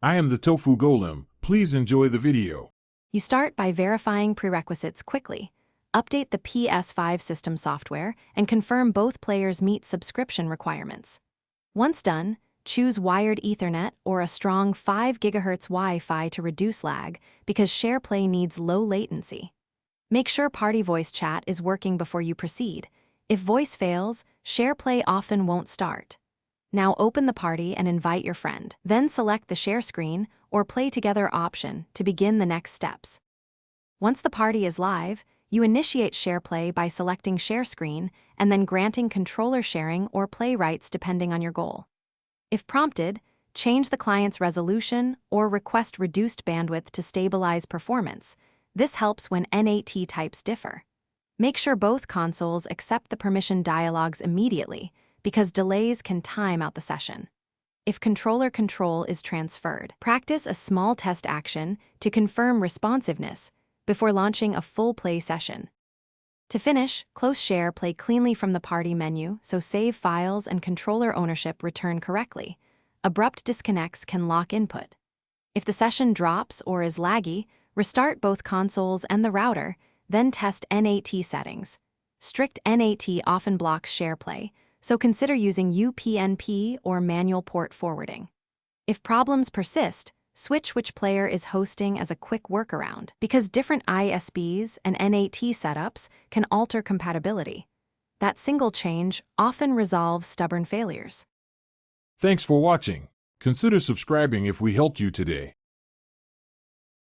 I am the Tofu Golem. Please enjoy the video. You start by verifying prerequisites quickly. Update the Ps5 system software and confirm both players meet subscription requirements. Once done, choose wired Ethernet or a strong 5 GHz Wi-Fi to reduce lag because Shareplay needs low latency. Make sure party voice chat is working before you proceed. If voice fails, Shareplay often won't start. Now open the party and invite your friend. Then select the share screen or play together option to begin the next steps. Once the party is live, you initiate Shareplay by selecting share screen and then granting controller sharing or play rights depending on your goal. If prompted, change the client's resolution or request reduced bandwidth to stabilize performance. This helps when NAT types differ. Make sure both consoles accept the permission dialogues immediately because delays can time out the session. If controller control is transferred, practice a small test action to confirm responsiveness before launching a full play session. To finish, close Shareplay cleanly from the party menu so save files and controller ownership return correctly. Abrupt disconnects can lock input. If the session drops or is laggy, restart both consoles and the router, then test NAT settings. Strict NAT often blocks Shareplay, so consider using UPnP or manual port forwarding. If problems persist, switch which player is hosting as a quick workaround, because different ISPs and NAT setups can alter compatibility. That single change often resolves stubborn failures. Thanks for watching. Consider subscribing if we helped you today.